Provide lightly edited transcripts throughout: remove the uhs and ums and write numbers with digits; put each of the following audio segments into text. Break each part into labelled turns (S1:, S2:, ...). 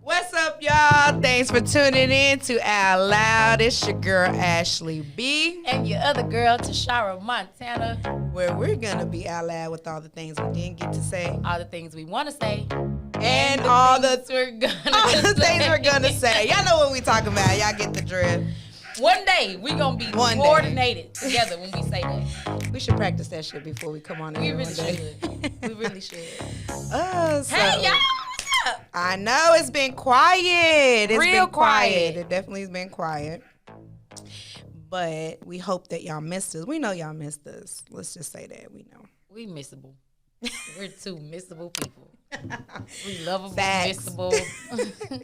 S1: What's up, y'all? Thanks for tuning in to Out Loud. It's your girl, Ashley B.
S2: And your other girl, Tashara Montana.
S1: Where we're going to be out loud with all the things we didn't get to say.
S2: All the things we want to say.
S1: And all the
S2: things we're
S1: going to say. Y'all know what we talking about. Y'all get the drift.
S2: One day, we going to be coordinated together when we say that.
S1: We should practice that shit before we come on here.
S2: We really should. We really should.
S1: Hey,
S2: y'all.
S1: I know it's been quiet. It's
S2: Real
S1: been quiet.
S2: quiet.
S1: It definitely has been quiet. But we hope that y'all missed us. We know y'all missed us. Let's just say that. We know.
S2: We missable. We're two missable people. We lovable,
S1: Facts.
S2: missable.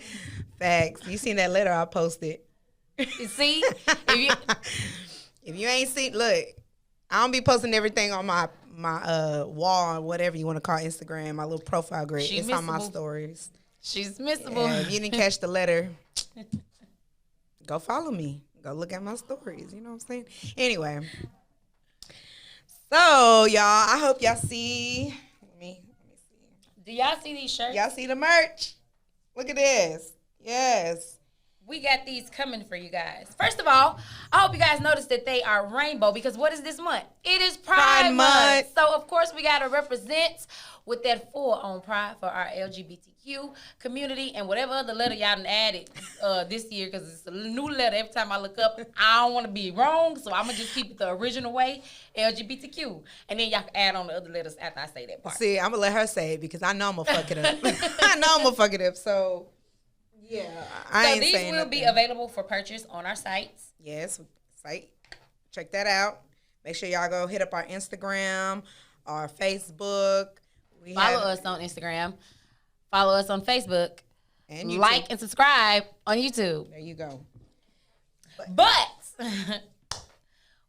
S1: Facts. You seen that letter I posted?
S2: You see?
S1: If you ain't seen, look, I don't be posting everything on my wall or whatever you want to call Instagram, my little profile grid. It's on my stories.
S2: She's missable.
S1: Yeah, if you didn't catch the letter, go follow me. Go look at my stories. You know what I'm saying? Anyway. So, y'all, I hope y'all see. Let me see.
S2: Do y'all see these shirts?
S1: Y'all see the merch? Look at this. Yes.
S2: We got these coming for you guys. First of all, I hope you guys noticed that they are rainbow because what is this month? It is Pride Month. So, of course, we got to represent with that 4 on Pride for our LGBTQ community and whatever other letter y'all done added this year because it's a new letter. Every time I look up, I don't want to be wrong, so I'm going to just keep it the original way, LGBTQ. And then y'all can add on the other letters after I say that part.
S1: See, I'm going to let her say it because I know I'm going to fuck it up. I know I'm going to fuck it up, so... Yeah,
S2: so these will be available for purchase on our sites.
S1: Yes, site. Check that out. Make sure y'all go hit up our Instagram, our Facebook.
S2: Follow us on Instagram. Follow us on Facebook.
S1: And YouTube.
S2: Like and subscribe on YouTube.
S1: There you go.
S2: But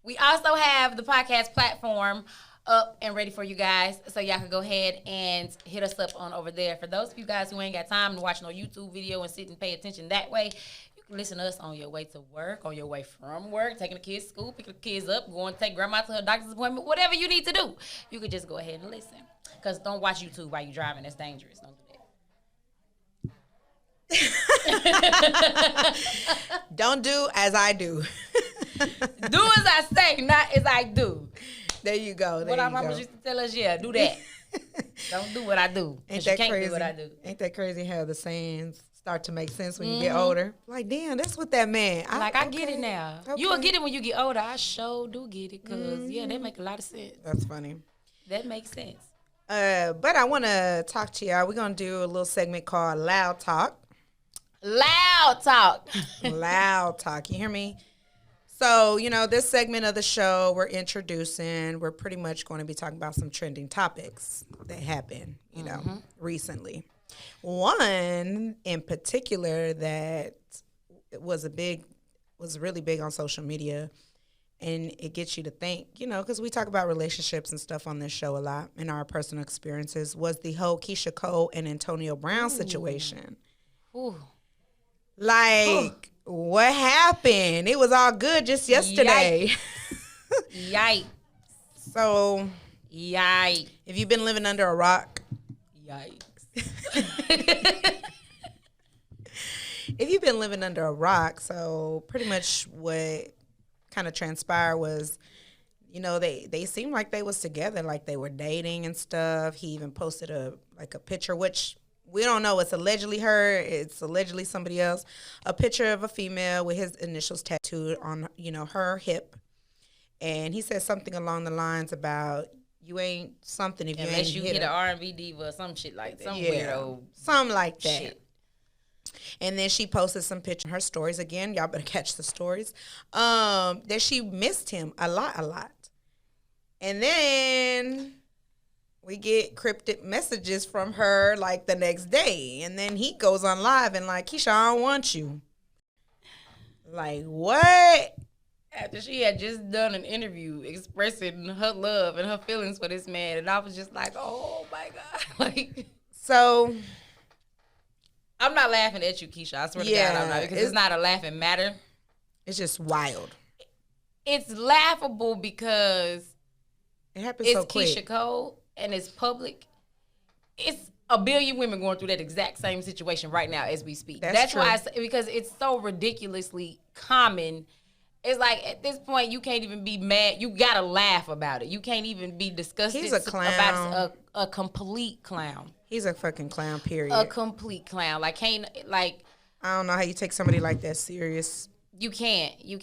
S2: we also have the podcast platform up and ready for you guys, so y'all can go ahead and hit us up on over there. For those of you guys who ain't got time to watch no YouTube video and sit and pay attention that way, you can listen to us on your way to work, on your way from work, taking the kids to school, picking the kids up, going to take grandma to her doctor's appointment, whatever you need to do. You could just go ahead and listen. Because don't watch YouTube while you're driving. That's dangerous. Don't do
S1: that. Don't do as I do.
S2: Do as I say, not as I do.
S1: There you go.
S2: What our mama used to tell us, yeah, do that. Don't do what I do.
S1: Ain't that
S2: can't
S1: crazy?
S2: Do what I do.
S1: Ain't that crazy how the sayings start to make sense when you get older? Like, damn, that's what that meant.
S2: I get it now. Okay. You will get it when you get older. I sure do get it because, yeah, that make a lot of sense.
S1: That's funny.
S2: That makes sense.
S1: But I want to talk to y'all. We're going to do a little segment called Loud Talk.
S2: Loud Talk.
S1: Loud Talk. You hear me? So, you know, this segment of the show we're pretty much going to be talking about some trending topics that happened, you know, recently. One in particular that was really big on social media, and it gets you to think, you know, because we talk about relationships and stuff on this show a lot in our personal experiences, was the whole Keisha Cole and Antonio Brown situation.
S2: Ooh.
S1: Like... What happened? It was all good just yesterday.
S2: Yikes.
S1: So,
S2: yikes.
S1: If you've been living under a rock,
S2: yikes.
S1: If you've been living under a rock, so pretty much what kind of transpired was, you know, they seemed like they was together, like they were dating and stuff. He even posted a picture, which we don't know. It's allegedly her. It's allegedly somebody else. A picture of a female with his initials tattooed on, you know, her hip. And he said something along the lines about, you ain't something if you
S2: unless
S1: ain't
S2: you hit an R&B diva or some shit like that. Some weirdo.
S1: Something like that.
S2: Shit.
S1: And then she posted some pictures, her stories again. Y'all better catch the stories. That she missed him a lot. And then... we get cryptic messages from her like the next day. And then he goes on live and like, Keisha, I don't want you. Like, what?
S2: After she had just done an interview expressing her love and her feelings for this man. And I was just like, oh my God. Like,
S1: so
S2: I'm not laughing at you, Keisha. I swear to God, I'm not. Because it's not a laughing matter.
S1: It's just wild.
S2: It's laughable because
S1: it happens so quick.
S2: It's Keisha Cole and it's public. It's a billion women going through that exact same situation right now as we speak.
S1: That's
S2: why because it's so ridiculously common. It's like at this point you can't even be mad. You gotta laugh about it. You can't even be disgusted.
S1: He's a clown.
S2: About a complete clown.
S1: He's a fucking clown. Period.
S2: A complete clown. Like
S1: I don't know how you take somebody like that serious.
S2: You can't. And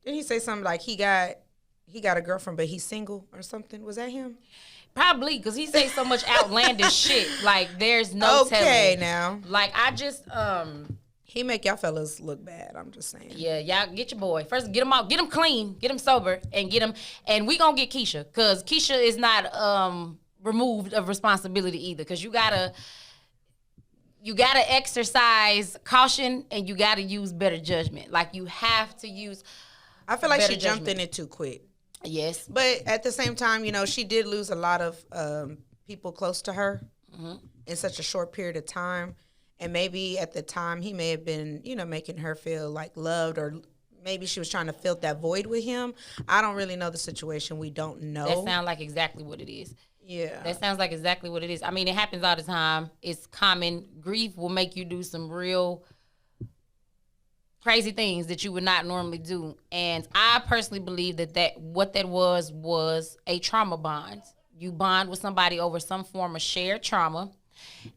S1: Didn't he say something like he got a girlfriend but he's single or something? Was that him?
S2: Probably, because he says so much outlandish shit. Like there's no telling.
S1: Okay, now.
S2: Like I just
S1: He make y'all fellas look bad. I'm just saying.
S2: Yeah, y'all get your boy. First, get him out. Get him clean. Get him sober. And get him. And we gonna get Keisha. Because Keisha is not removed of responsibility either. Because you gotta exercise caution and you gotta use better judgment. Like you have to use
S1: I feel like she jumped in it too quick.
S2: Yes.
S1: But at the same time, she did lose a lot of people close to her in such a short period of time. And maybe at the time he may have been, making her feel like loved, or maybe she was trying to fill that void with him. I don't really know the situation. We don't know.
S2: That sounds like exactly what it is.
S1: Yeah.
S2: That sounds like exactly what it is. I mean, it happens all the time. It's common. Grief will make you do some real crazy things that you would not normally do. And I personally believe that what that was a trauma bond. You bond with somebody over some form of shared trauma.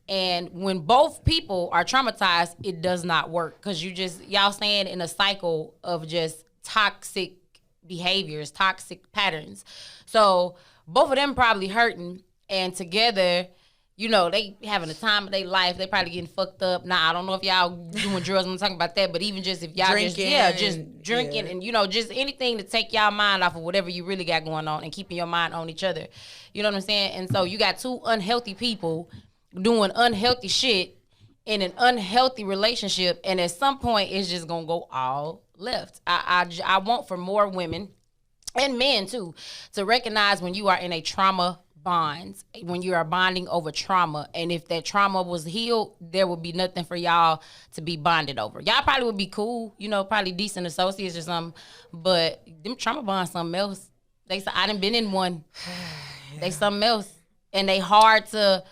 S2: And when both people are traumatized, it does not work, because y'all staying in a cycle of just toxic behaviors, toxic patterns. So both of them probably hurting, and together, they having a time of their life. They probably getting fucked up. Now, I don't know if y'all doing drugs. I'm talking about that, but even just if y'all just drinking and just anything to take y'all mind off of whatever you really got going on and keeping your mind on each other. You know what I'm saying? And so you got two unhealthy people doing unhealthy shit in an unhealthy relationship, and at some point it's just gonna go all left. I want for more women and men too to recognize when you are in a trauma bond, when you are bonding over trauma, and if that trauma was healed, there would be nothing for y'all to be bonded over. Y'all probably would be cool, probably decent associates or something, but them trauma bonds something else. I done been in one. They something else, and they hard to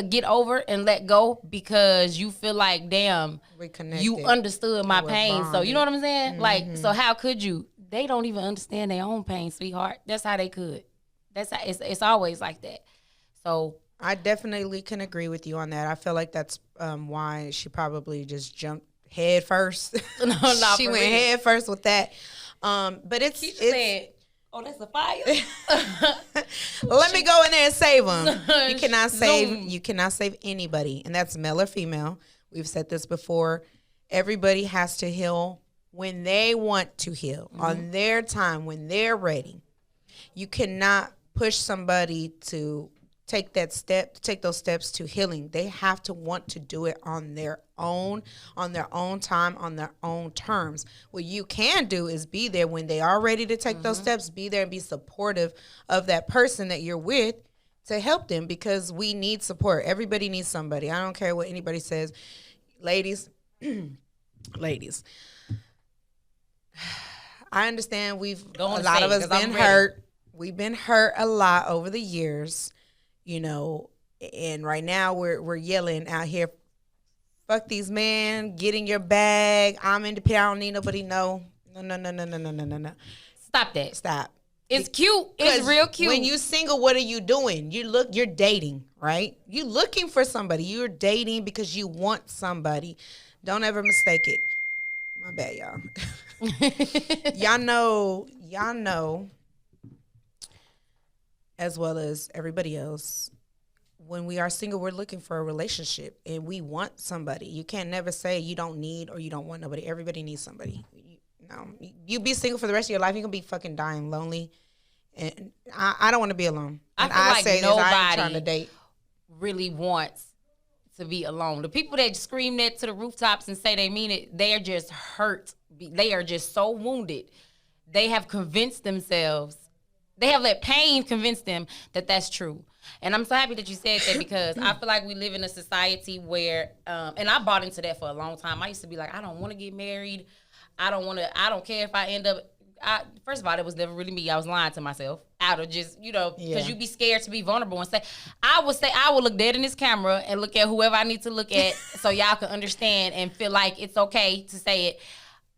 S2: get over and let go, because you feel like, damn, you understood my pain. So you know what I'm saying? Mm-hmm. Like, so how could you? They don't even understand their own pain, sweetheart. That's how they could. That's how it's always like that. So
S1: I definitely can agree with you on that. I feel like that's why she probably just jumped head first. She went head first with that. But it's
S2: said, "Oh, that's a fire."
S1: Let me go in there and save them. You cannot save anybody, and that's male or female. We've said this before. Everybody has to heal when they want to heal, on their time, when they're ready. You cannot push somebody to take those steps to healing. They have to want to do it on their own time, on their own terms. What you can do is be there when they are ready to take those steps, be there and be supportive of that person that you're with to help them, because we need support. Everybody needs somebody. I don't care what anybody says. Ladies, I understand a lot of us been hurt. We've been hurt a lot over the years, and right now we're yelling out here, fuck these men, get in your bag, I'm independent, I don't need nobody. No.
S2: Stop that.
S1: Stop.
S2: It's cute. It's real cute.
S1: When you single, what are you doing? You're dating, right? You're looking for somebody. You're dating because you want somebody. Don't ever mistake it. My bad, y'all. Y'all know, as well as everybody else, when we are single, we're looking for a relationship and we want somebody. You can't never say you don't need or you don't want nobody. Everybody needs somebody. You be single for the rest of your life, you're going to be fucking dying lonely. And I don't want to be alone.
S2: I feel like nobody
S1: I ain't trying to date.
S2: Really wants to be alone. The people that scream that to the rooftops and say they mean it, they are just hurt. They are just so wounded. They have convinced themselves. They have let pain convince them that that's true. And I'm so happy that you said that, because I feel like we live in a society where, and I bought into that for a long time. I used to be like, I don't want to get married. I don't care if I end up, first of all, it was never really me. I was lying to myself out of just, because
S1: Yeah.
S2: you be scared to be vulnerable and say, I will look dead in this camera and look at whoever I need to look at so y'all can understand and feel like it's okay to say it.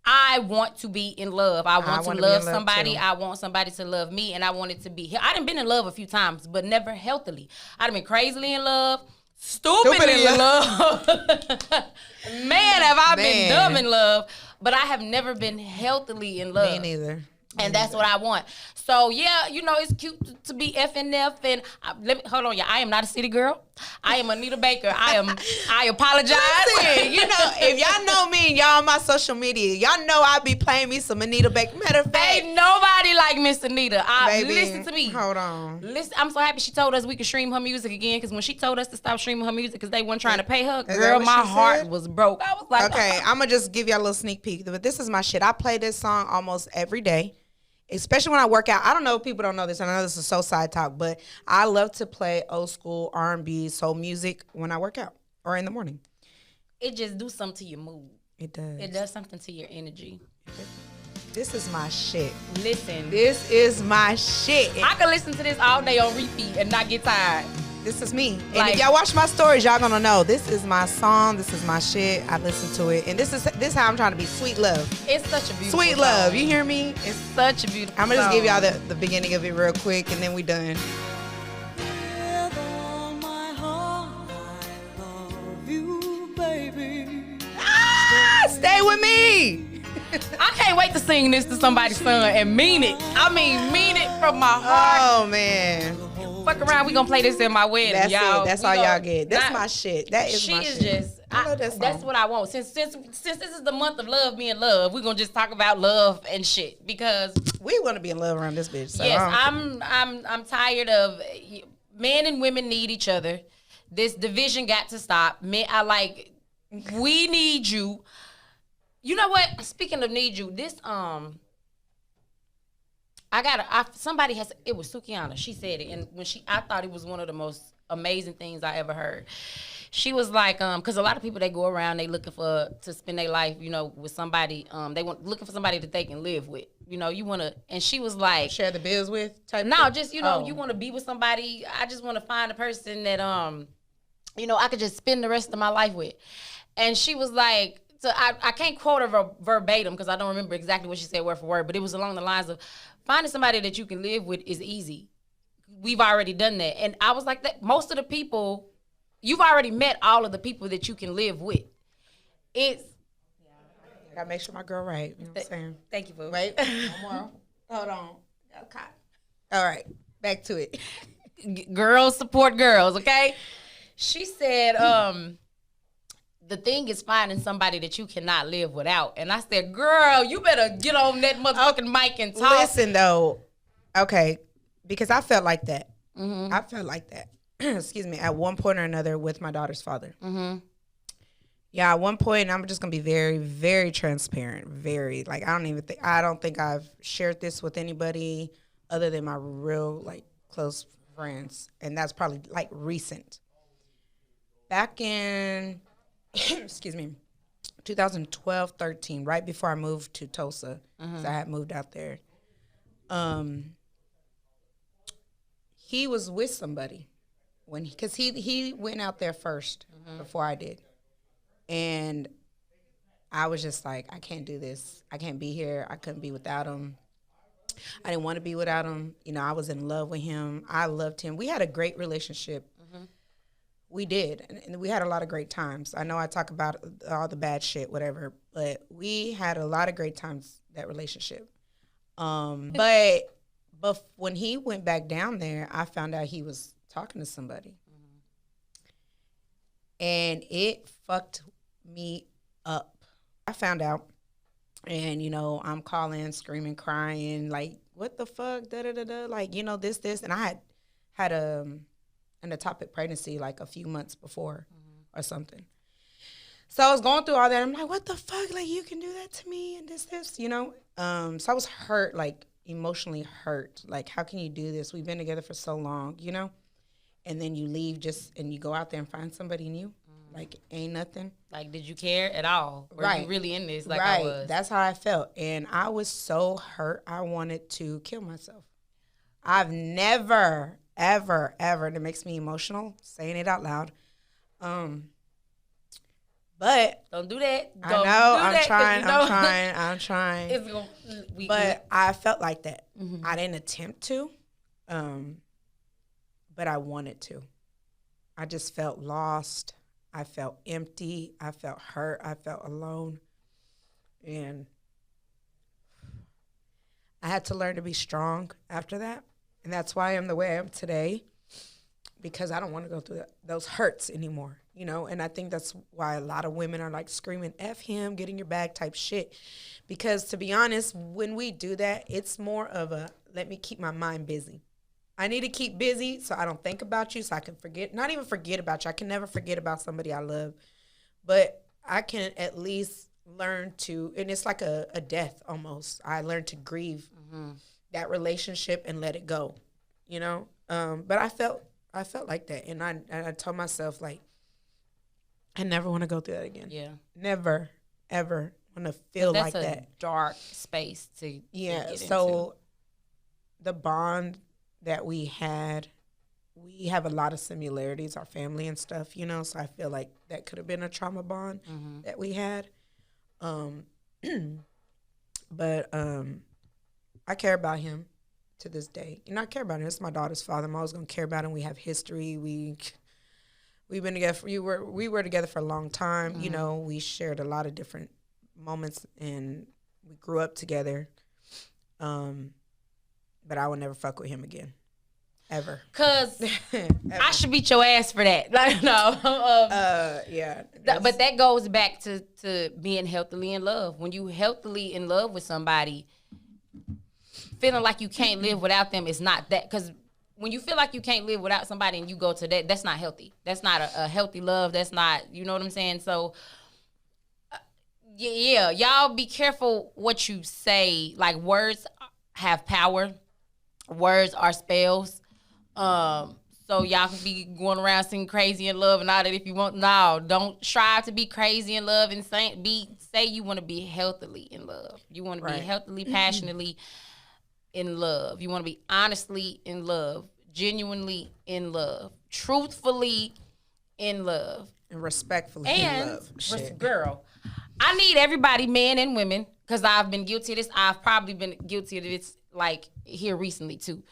S2: I want to be in love. I want to love somebody. I want somebody to love me, and I want it to be. I done been in love a few times, but never healthily. I done been crazily in love, stupidly in love. Man, have I been dumb in love, but I have never been healthily in love.
S1: Me neither.
S2: And that's what I want. So, yeah, it's cute to be FNF. And hold on, y'all. I am not a city girl. I am Anita Baker. I apologize.
S1: Listen, if y'all know me and y'all on my social media, y'all know I be playing me some Anita Baker. Matter of fact,
S2: ain't nobody like Miss Anita.
S1: baby,
S2: listen to me.
S1: Hold on.
S2: Listen, I'm so happy she told us we could stream her music again, because when she told us to stop streaming her music because they weren't trying to pay her, girl, my heart was broke. I was like,
S1: okay, I'm going to just give y'all a little sneak peek. But this is my shit. I play this song almost every day. Especially when I work out. I don't know if people don't know this. I know this is so side talk, but I love to play old school R&B, soul music when I work out or in the morning.
S2: It just do something to your mood.
S1: It does.
S2: It does something to your energy.
S1: This is my shit.
S2: Listen.
S1: This is my shit.
S2: I can listen to this all day on repeat and not get tired.
S1: This is me. And if y'all watch my stories, y'all gonna know this is my song. This is my shit. I listen to it, and this is how I'm trying to be. Sweet love.
S2: It's such a beautiful
S1: sweet
S2: song.
S1: Love. You hear me?
S2: It's such a beautiful.
S1: I'm gonna just
S2: song.
S1: give y'all the beginning of it real quick, and then we done.
S3: With all my heart, I love you, baby.
S1: Stay with me.
S2: I can't wait to sing this to somebody's son and mean it. I mean it from my heart.
S1: Oh man.
S2: Fuck around, we gonna play this in my wedding,
S1: That's
S2: y'all.
S1: it. That's all y'all get. That's my shit. That is my shit.
S2: She is just.
S1: I love that song.
S2: That's what I want. Since this is the month of love being love, we're gonna just talk about love and shit, because
S1: we want to be in love around this bitch. So
S2: yes, I'm tired of men and women need each other. This division got to stop. Men, we need you. You know what? Speaking of need you, this it was Sukiana. She said it, and I thought it was one of the most amazing things I ever heard. She was like, because a lot of people, they go around, they looking to spend their life, with somebody, looking for somebody that they can live with. You want to, and she was like,
S1: share the bills with type.
S2: No, just you want to be with somebody. I just want to find a person that I could just spend the rest of my life with. And she was like, so I can't quote her verbatim because I don't remember exactly what she said word for word, but it was along the lines of, finding somebody that you can live with is easy. We've already done that. And I was like, that most of the people, you've already met all of the people that you can live with. I
S1: gotta make sure my girl right. You know what I'm saying?
S2: Thank you, boo.
S1: Wait, one more. Hold on. Okay. All right, back to it.
S2: Girls support girls, okay? She said, the thing is finding somebody that you cannot live without. And I said, girl, you better get on that motherfucking mic and talk.
S1: Listen, though. Okay. Because I felt like that. Mm-hmm. I felt like that. Excuse me. At one point or another with my daughter's father. Mm-hmm. Yeah, at one point, I'm just going to be very, very transparent. Very. Like, I don't think I've shared this with anybody other than my real, close friends. And that's probably, recent. Back in... excuse me, 2012, 13, right before I moved to Tulsa, because I had moved out there. He was with somebody because he went out there first before I did, and I was just like, I can't do this. I can't be here. I couldn't be without him. I didn't want to be without him. I was in love with him. I loved him. We had a great relationship. We did, and we had a lot of great times. I know I talk about all the bad shit, whatever, but we had a lot of great times, that relationship. But when he went back down there, I found out he was talking to somebody. And it fucked me up. I found out, and, I'm calling, screaming, crying, like, what the fuck, da-da-da-da, like, this, and I had an ectopic pregnancy a few months before or something. So I was going through all that. I'm like, what the fuck? Like, you can do that to me and this. So I was hurt, emotionally hurt. Like, how can you do this? We've been together for so long, And then you leave and you go out there and find somebody new. Like, ain't nothing.
S2: Like, did you care at all? Or
S1: Right.
S2: you really in this like
S1: right.
S2: I was?
S1: That's how I felt. And I was so hurt, I wanted to kill myself. I've never, ever, ever, and it makes me emotional saying it out loud. But
S2: Don't do that.
S1: I
S2: Don't
S1: know,
S2: do
S1: I'm
S2: that, 'cause
S1: trying,
S2: you know
S1: I'm trying.
S2: It's gonna,
S1: But I felt like that. I didn't attempt to, but I wanted to. I just felt lost. I felt empty. I felt hurt. I felt alone. And I had to learn to be strong after that. And that's why I'm the way I am today, because I don't want to go through those hurts anymore, you know? And I think that's why a lot of women are like screaming, F him, get in your bag type shit. Because to be honest, when we do that, it's more of a, let me keep my mind busy. I need to keep busy so I don't think about you, so I can forget, not even forget about you. I can never forget about somebody I love. But I can at least learn to, and it's like a death almost. I learned to grieve that relationship and let it go, you know? But I felt like that. And I told myself, like, I never want to go through that again.
S2: Yeah.
S1: Never, ever want to feel like
S2: that's a
S1: that.
S2: dark space to get
S1: So
S2: into.
S1: the bond that we had, we have a lot of similarities, our family and stuff, you know, so I feel like that could have been a trauma bond that we had. But I care about him to this day. You know, I care about him. It's my daughter's father. I'm always going to care about him. We have history. We've been together. We were together for a long time. You know, we shared a lot of different moments, and we grew up together. But I would never fuck with him again, ever.
S2: Cause I should beat your ass for that. Like, no.
S1: Yeah.
S2: But that goes back to being healthily in love. When you healthily in love with somebody, feeling like you can't live without them is not that. Because when you feel like you can't live without somebody and you go to that, that's not healthy. That's not a healthy love. That's not, you know what I'm saying? So, yeah, y'all be careful what you say. Like, words have power. Words are spells. So y'all can be going around singing crazy in love and all that if you want. No, don't strive to be crazy in love and say you want to be healthily in love. You want to be healthily, passionately in love. You want to be honestly in love, genuinely in love, truthfully in love,
S1: and respectfully
S2: and
S1: in love. Shit.
S2: girl, I need everybody, men and women, because I've been guilty of this. I've probably been guilty of this like here recently too.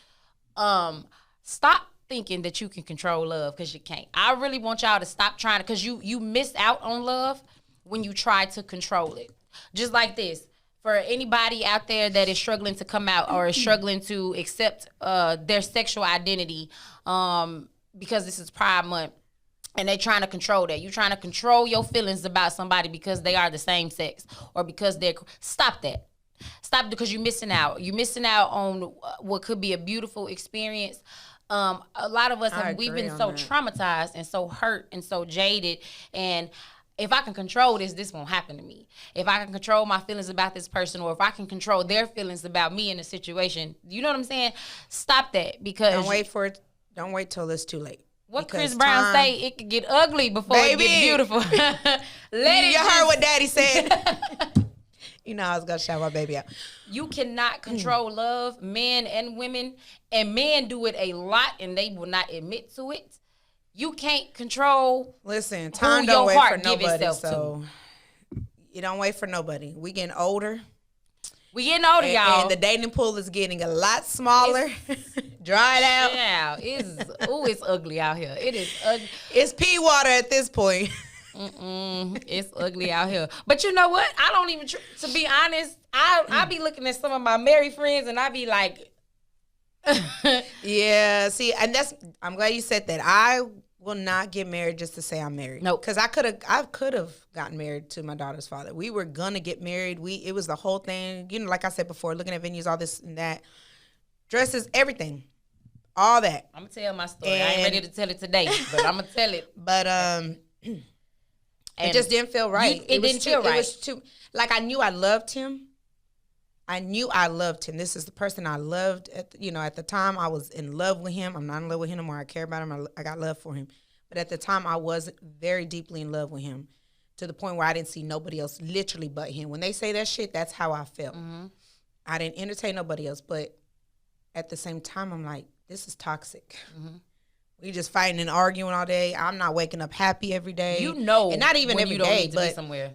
S2: Stop thinking that you can control love, because you can't. I really want y'all to stop trying to, because you miss out on love when you try to control it. Just like this. For anybody out there that is struggling to come out or is struggling to accept their sexual identity, because this is Pride Month, and they trying to control that. You trying to control your feelings about somebody because they are the same sex or because they're... Stop that. Stop, because you're missing out. You're missing out on what could be a beautiful experience. A lot of us, we've been so traumatized and so hurt and so jaded. And if I can control this won't happen to me. If I can control my feelings about this person, or if I can control their feelings about me in a situation, you know what I'm saying? Stop that, because...
S1: Don't wait till it's too late.
S2: What Chris Brown say, it could get ugly before it get beautiful.
S1: You heard what Daddy said. You know I was going to shout my baby out.
S2: You cannot control love, men and women, and men do it a lot, and they will not admit to it. You can't control.
S1: Listen, time don't wait for nobody, so you don't wait for nobody. We getting older.
S2: Y'all.
S1: And the dating pool is getting a lot smaller. Dried out.
S2: Yeah, it's ugly out here. It is ugly.
S1: It's pea water at this point.
S2: It's ugly out here. But you know what? I don't even, to be honest, I be looking at some of my married friends and I be like,
S1: yeah, see, and I'm glad you said that. I will not get married just to say I'm married.
S2: No,
S1: because I could have gotten married to my daughter's father. We were gonna get married. It was the whole thing. You know, like I said before, looking at venues, all this and that, dresses, everything, all that.
S2: I'm gonna tell my story. I ain't ready to tell it today, but I'm gonna tell it.
S1: But it just didn't feel right.
S2: It didn't feel right.
S1: It was too, like, I knew I loved him. This is the person I loved at the time. I was in love with him. I'm not in love with him no more. I care about him. I got love for him. But at the time, I was very deeply in love with him to the point where I didn't see nobody else literally but him. When they say that shit, that's how I felt. I didn't entertain nobody else. But at the same time, I'm like, this is toxic. We just fighting and arguing all day. I'm not waking up happy every day.
S2: You know,
S1: and not even
S2: when
S1: every
S2: you don't
S1: day,
S2: need to
S1: but
S2: be somewhere.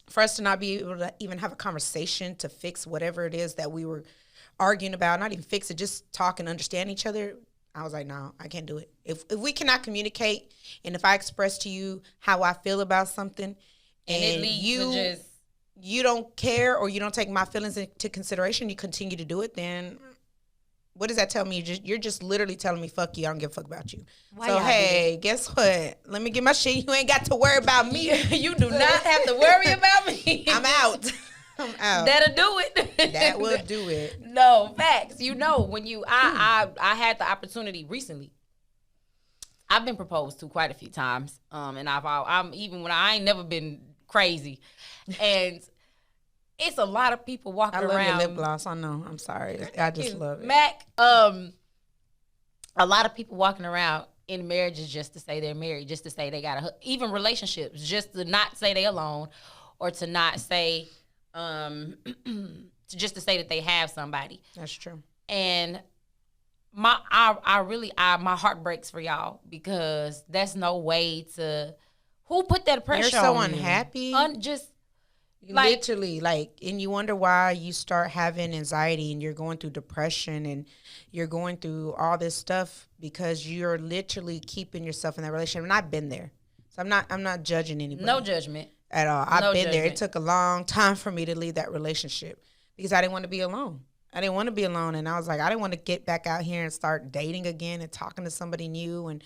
S1: for us to not be able to even have a conversation to fix whatever it is that we were arguing about, not even fix it, just talk and understand each other. I was like, no, I can't do it. If we cannot communicate, and if I express to you how I feel about something, and you don't care or you don't take my feelings into consideration, you continue to do it, then what does that tell me? You're just literally telling me, fuck you, I don't give a fuck about you. So, hey, guess what? Let me get my shit. You ain't got to worry about me.
S2: You do not have to worry about me.
S1: I'm out. I'm out.
S2: That'll do it.
S1: That will do it.
S2: No, facts. You know, when I had the opportunity recently. I've been proposed to quite a few times. And I'm even when I ain't never been crazy. And it's a lot of people walking around.
S1: I love your lip gloss. I know. I'm sorry. I just love it.
S2: Mac, a lot of people walking around in marriages just to say they're married, just to say they got even relationships, just to not say they alone, or to not say, just to say that they have somebody.
S1: That's true.
S2: And my heart breaks for y'all, because that's no way to. Who put that pressure on you?
S1: You're so unhappy. Literally, and you wonder why you start having anxiety and you're going through depression and you're going through all this stuff because you're literally keeping yourself in that relationship. And I've been there, so I'm not judging anybody.
S2: No judgment
S1: at all. I've been there. It took a long time for me to leave that relationship because I didn't want to be alone. I didn't want to be alone, and I was like, I didn't want to get back out here and start dating again and talking to somebody new and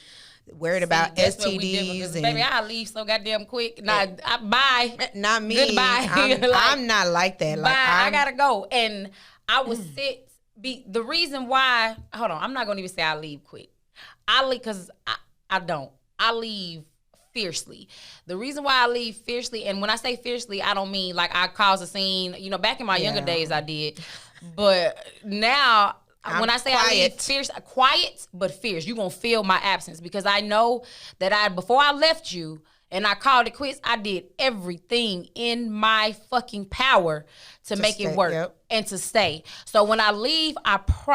S1: worried about STDs.
S2: Baby, I'll leave so goddamn quick. Bye.
S1: Not me.
S2: Goodbye.
S1: I'm not like that.
S2: Bye. I gotta go. And I would the reason why. Hold on. I'm not gonna even say I leave quick. I leave because I don't. I leave fiercely. The reason why I leave fiercely, and when I say fiercely, I don't mean like I cause a scene. You know, back in my younger days, I did, but now. When I say quiet. I leave fierce, quiet but fierce, you're going to feel my absence, because I know that before I left you and I called it quits, I did everything in my fucking power to make it work and to stay. So when I leave,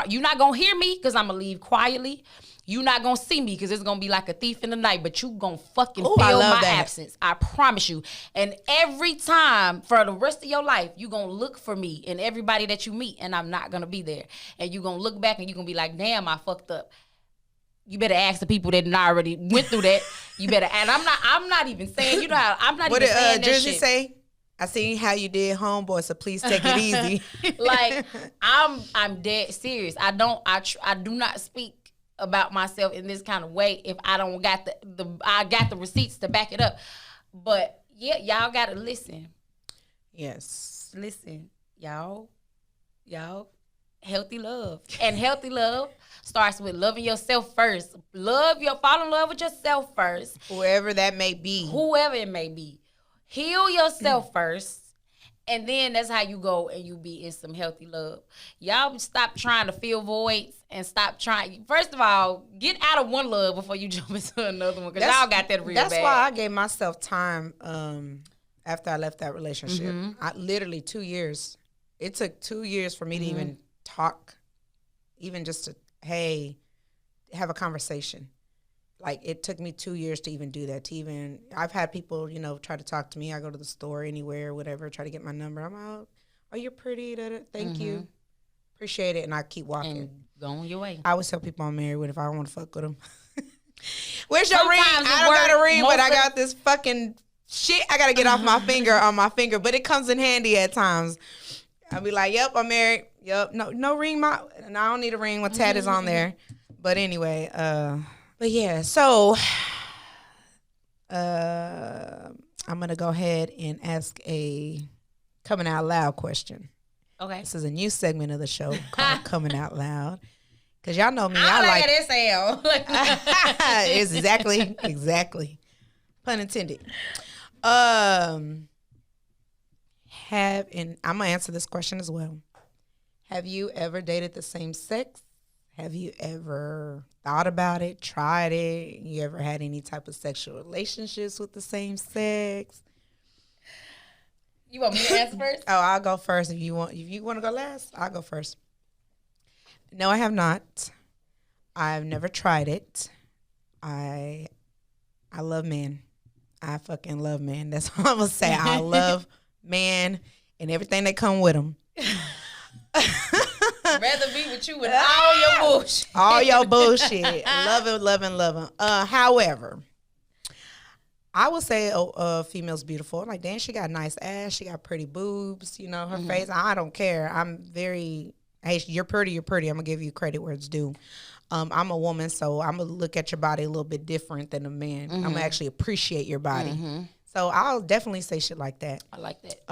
S2: you're not going to hear me because I'm going to leave quietly. You're not going to see me because it's going to be like a thief in the night, but you going to fucking feel my absence. I promise you. And every time for the rest of your life, you're going to look for me and everybody that you meet, and I'm not going to be there. And you're going to look back and you're going to be like, damn, I fucked up. You better ask the people that already went through that. You better, and I'm not even saying, you know, I'm not even saying that
S1: Jersey
S2: shit.
S1: Say? I seen how you did, homeboy, so please take it easy.
S2: Like, I'm dead serious. I do not speak about myself in this kind of way if I don't got the receipts to back it up. But yeah, y'all gotta listen.
S1: Yes.
S2: Listen, y'all, healthy love. And healthy love starts with loving yourself first. Fall in love with yourself first.
S1: Whoever that may be.
S2: Whoever it may be. Heal yourself first. And then that's how you go and you be in some healthy love. Y'all stop trying to fill voids and stop trying. First of all, get out of one love before you jump into another one, because y'all got that real bad.
S1: That's why I gave myself time after I left that relationship. I literally 2 years. It took 2 years for me to even talk, even just to, hey, have a conversation. Like, it took me 2 years to even do that. I've had people, try to talk to me. I go to the store, anywhere, whatever, try to get my number. I'm out. Oh, you're pretty. Thank you. Appreciate it. And I keep walking.
S2: And go on your way.
S1: I always tell people I'm married with if I don't want to fuck with them. Where's your ring? I don't got a ring, but I got this fucking shit I got to get off my finger on my finger. But it comes in handy at times. I'll be like, yep, I'm married. Yep. No ring. And I don't need a ring. My tat is on there. But anyway, but yeah, so I'm going to go ahead and ask a coming out loud question.
S2: Okay.
S1: This is a new segment of the show called Coming Out Loud. Because y'all know me.
S2: I like this sound.
S1: It's exactly. Pun intended. And I'm going to answer this question as well. Have you ever dated the same sex? have you ever thought about it, tried it? You ever had any type of sexual relationships with the same sex?
S2: You want me to answer first?
S1: Oh, I'll go first if you want. If you want to go last, I'll go first. No, I have not. I've never tried it. I love men. I fucking love men. That's all I'm gonna say. I love men and everything that come with them.
S2: Rather be with you with all your bullshit.
S1: All your bullshit. Love it, love it, love it. However, I would say a female's beautiful. Like, damn, she got nice ass. She got pretty boobs. You know, her face. I don't care. I'm very, hey, you're pretty, you're pretty. I'm going to give you credit where it's due. I'm a woman, so I'm going to look at your body a little bit different than a man. I'm going to actually appreciate your body. So I'll definitely say shit like that.
S2: I like that.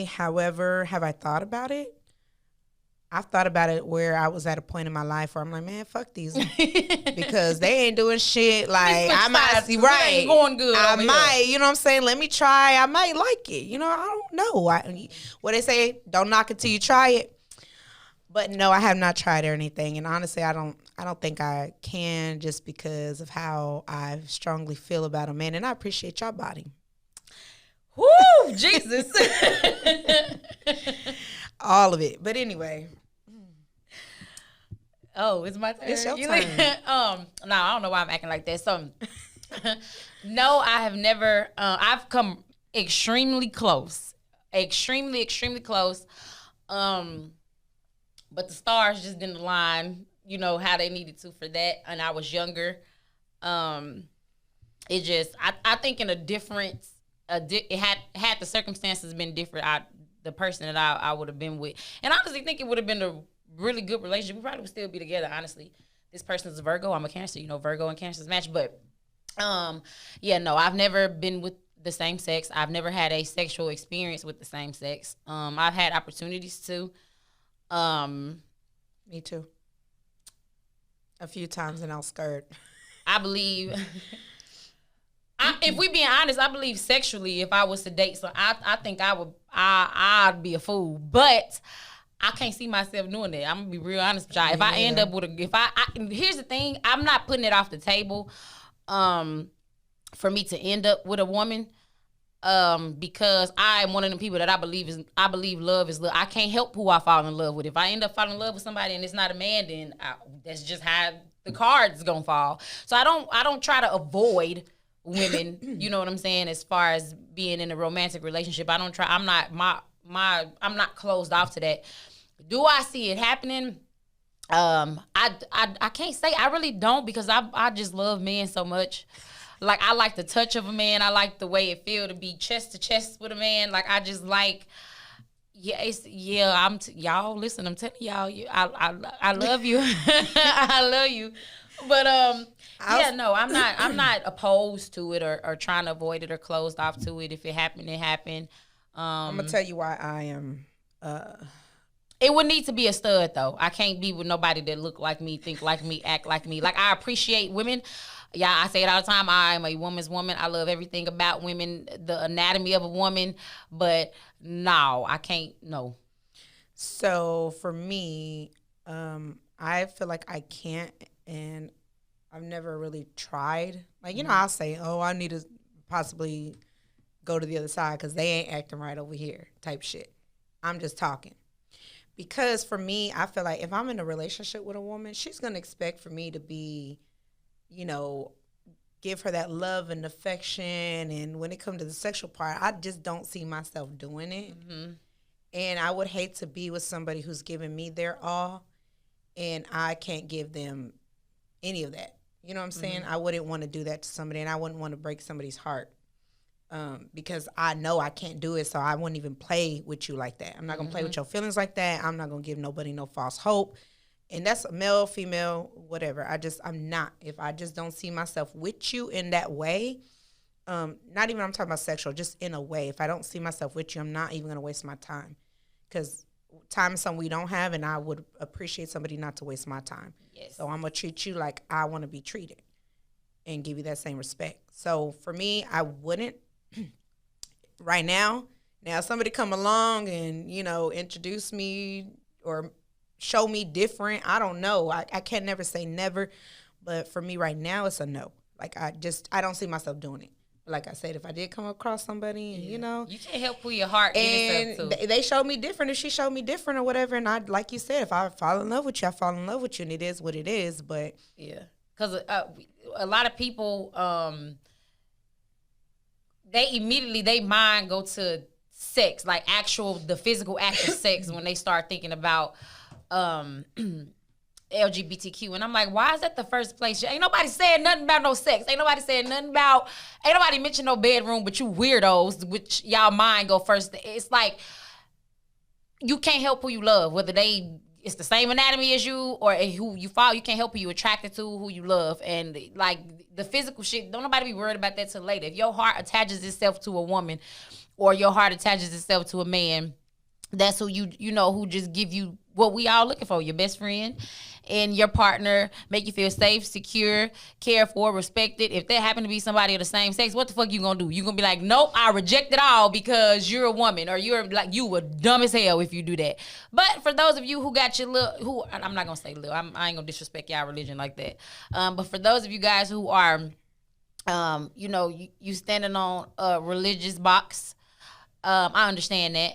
S1: However, have I thought about it? I've thought about it where I was at a point in my life where I'm like, man, fuck these because they ain't doing shit. Like, I might see, right?
S2: Ain't going good.
S1: I might, you know what I'm saying? Let me try. I might like it. You know, I don't know. What they say, don't knock it till you try it. But no, I have not tried or anything. And honestly, I don't think I can, just because of how I strongly feel about a man. And I appreciate your body.
S2: Whoo, Jesus.
S1: All of it. But anyway.
S2: Oh, it's my turn.
S1: It's your turn.
S2: No, I don't know why I'm acting like that. So, no, I have never. I've come extremely close, extremely close. But the stars just didn't align. You know how they needed to for that, and I was younger. It just, I think in a different, it had the circumstances been different, the person that I would have been with, and I honestly think it would have been a really good relationship. We probably would still be together, honestly. This person is a Virgo. I'm a Cancer. You know, Virgo and Cancer's match. But, yeah, no, I've never been with the same sex. I've never had a sexual experience with the same sex. I've had opportunities to.
S1: Me too. A few times, and I was scared.
S2: I believe, if we being honest, I believe sexually, if I was to date, so I think I'd be a fool. But I can't see myself doing that. I'm gonna be real honest with y'all. If I end up with here's the thing, I'm not putting it off the table, for me to end up with a woman, because I am one of them people that I believe love is love. I can't help who I fall in love with. If I end up falling in love with somebody and it's not a man, then that's just how the card's gonna fall. So I don't try to avoid women. You know what I'm saying? As far as being in a romantic relationship, I don't try. I'm not closed off to that. Do I see it happening? I can't say. I really don't, because I just love men so much. Like, I like the touch of a man. I like the way it feel to be chest to chest with a man. Like, I just like, y'all listen, I'm telling y'all, I love you. I love you. But I'm not opposed to it or trying to avoid it or closed off to it. If it happened, it happened.
S1: I'm gonna tell you why I am.
S2: It would need to be a stud, though. I can't be with nobody that look like me, think like me, act like me. Like, I appreciate women. Yeah, I say it all the time. I am a woman's woman. I love everything about women, the anatomy of a woman. But no, I can't. No.
S1: So for me, I feel like I can't, and I've never really tried. Like, you know, I'll say, oh, I need to possibly go to the other side because they ain't acting right over here type shit. I'm just talking. Because for me, I feel like if I'm in a relationship with a woman, she's going to expect for me to be, you know, give her that love and affection. And when it comes to the sexual part, I just don't see myself doing it. Mm-hmm. And I would hate to be with somebody who's giving me their all and I can't give them any of that. You know what I'm saying? I wouldn't want to do that to somebody, and I wouldn't want to break somebody's heart. Because I know I can't do it, so I wouldn't even play with you like that. I'm not going to play with your feelings like that. I'm not going to give nobody no false hope. And that's male, female, whatever. I'm not. If I just don't see myself with you in that way, not even I'm talking about sexual, just in a way. If I don't see myself with you, I'm not even going to waste my time. Because time is something we don't have, and I would appreciate somebody not to waste my time. Yes. So I'm going to treat you like I want to be treated and give you that same respect. So for me, I wouldn't. Right now somebody come along and, you know, introduce me or show me different. I don't know. I can't never say never, but for me right now, it's a no. Like I don't see myself doing it. Like I said, if I did come across somebody, and, you know,
S2: you can't help who your heart is.
S1: and they showed me different, if she showed me different or whatever, and I, like you said, if I fall in love with you, I fall in love with you, and it is what it is. But
S2: yeah, because a lot of people, they mind go to sex, like the physical act of sex when they start thinking about LGBTQ, and I'm like, why is that the first place? Ain't nobody saying nothing about no sex. Ain't nobody mention no bedroom, but you weirdos, which y'all mind go first. It's like you can't help who you love, whether it's the same anatomy as you or who you follow. You can't help who you attracted to, who you love, and like the physical shit. Don't nobody be worried about that till later. If your heart attaches itself to a woman, or your heart attaches itself to a man, that's who who just give you what we all looking for, your best friend and your partner, make you feel safe, secure, cared for, respected. If there happen to be somebody of the same sex, what the fuck you gonna do? You gonna be like, nope, I reject it all because you're a woman, or you're like, you were dumb as hell if you do that. But for those of you who got your I'm not gonna say little, I ain't gonna disrespect y'all religion like that. But for those of you guys who are, you standing on a religious box, I understand that.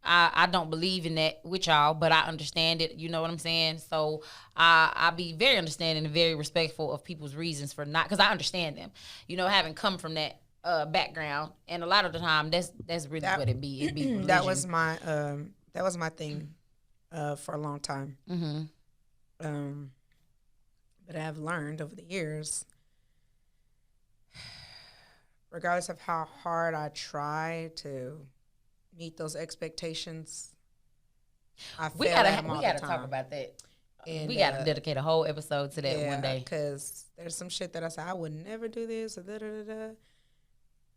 S2: I don't believe in that with y'all, but I understand it. You know what I'm saying? So I be very understanding and very respectful of people's reasons for not, because I understand them. Having come from that background, and a lot of the time that's really what it be. It be religion.
S1: That was my thing for a long time. Mm-hmm. But I have learned over the years, regardless of how hard I try to meet those expectations,
S2: we gotta talk about that. And we gotta dedicate a whole episode to that one day.
S1: Because there's some shit that I say I would never do this or da da da da.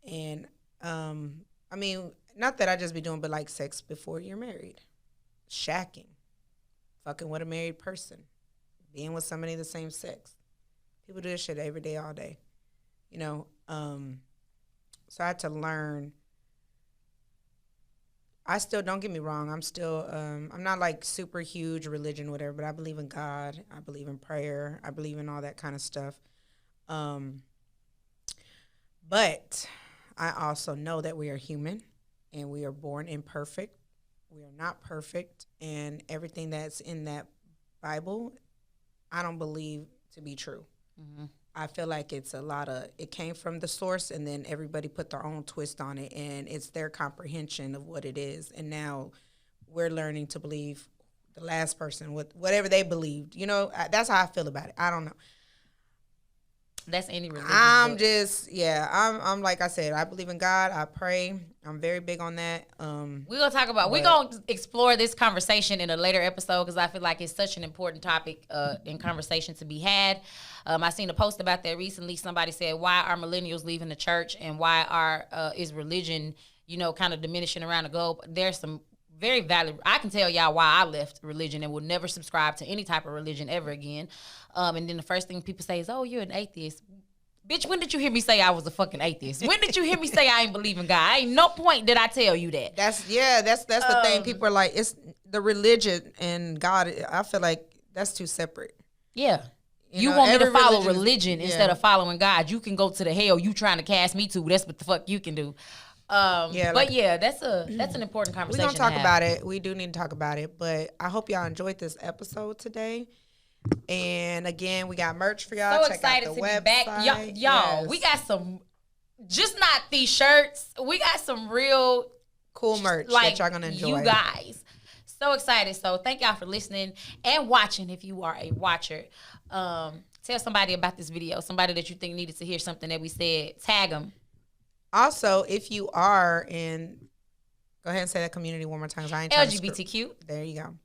S1: And I mean, not that I just be doing, but like sex before you're married, shacking, fucking with a married person, being with somebody of the same sex. People do this shit every day, all day. So I had to learn. I still, don't get me wrong, I'm still, I'm not like super huge religion, whatever, but I believe in God. I believe in prayer. I believe in all that kind of stuff. But I also know that we are human and we are born imperfect. We are not perfect. And everything that's in that Bible, I don't believe to be true. Mm-hmm. I feel like it came from the source, and then everybody put their own twist on it, and it's their comprehension of what it is. And now we're learning to believe the last person, whatever they believed. That's how I feel about it. I don't know.
S2: That's any religion.
S1: I'm like I said, I believe in God. I pray. I'm very big on that.
S2: We're gonna explore this conversation in a later episode, because I feel like it's such an important topic in conversation to be had. I seen a post about that recently. Somebody said, why are millennials leaving the church, and why is religion, kind of diminishing around the globe? There's some very valid. I can tell y'all why I left religion and will never subscribe to any type of religion ever again. And then the first thing people say is, oh, you're an atheist. Bitch, when did you hear me say I was a fucking atheist? When did you hear me say I ain't believe in God? Ain't no point did I tell you that.
S1: That's the thing. People are like, it's the religion and God. I feel like that's too separate.
S2: Yeah. You want me to follow religion instead of following God. You can go to the hell you trying to cast me to. That's what the fuck you can do. That's an important conversation.
S1: We're gonna talk about it. We do need to talk about it. But I hope y'all enjoyed this episode today. And again, we got merch for y'all.
S2: So check excited out the to website. Be back, y'all. Yes. We got some, just not these shirts. We got some real
S1: cool merch that y'all gonna enjoy.
S2: You guys, so excited. So thank y'all for listening and watching. If you are a watcher, tell somebody about this video. Somebody that you think needed to hear something that we said. Tag them.
S1: Also, if you are in, go ahead and say that community one more time. I ain't
S2: LGBTQ.
S1: There you go.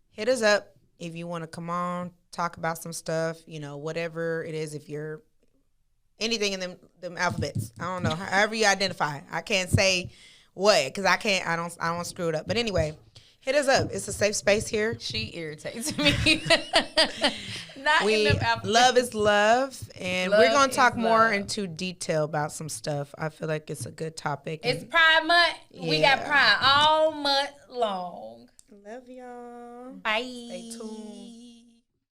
S1: Hit us up if you want to come on, talk about some stuff, whatever it is. If you're anything in them alphabets, I don't know, however you identify. I can't say what, because I don't want to screw it up. But anyway, hit us up. It's a safe space here.
S2: She irritates me.
S1: Love is love, and we're going to talk more into detail about some stuff. I feel like it's a good topic.
S2: It's Pride Month. Yeah. We got Pride all month long.
S1: Love y'all.
S2: Bye.
S1: Stay tuned.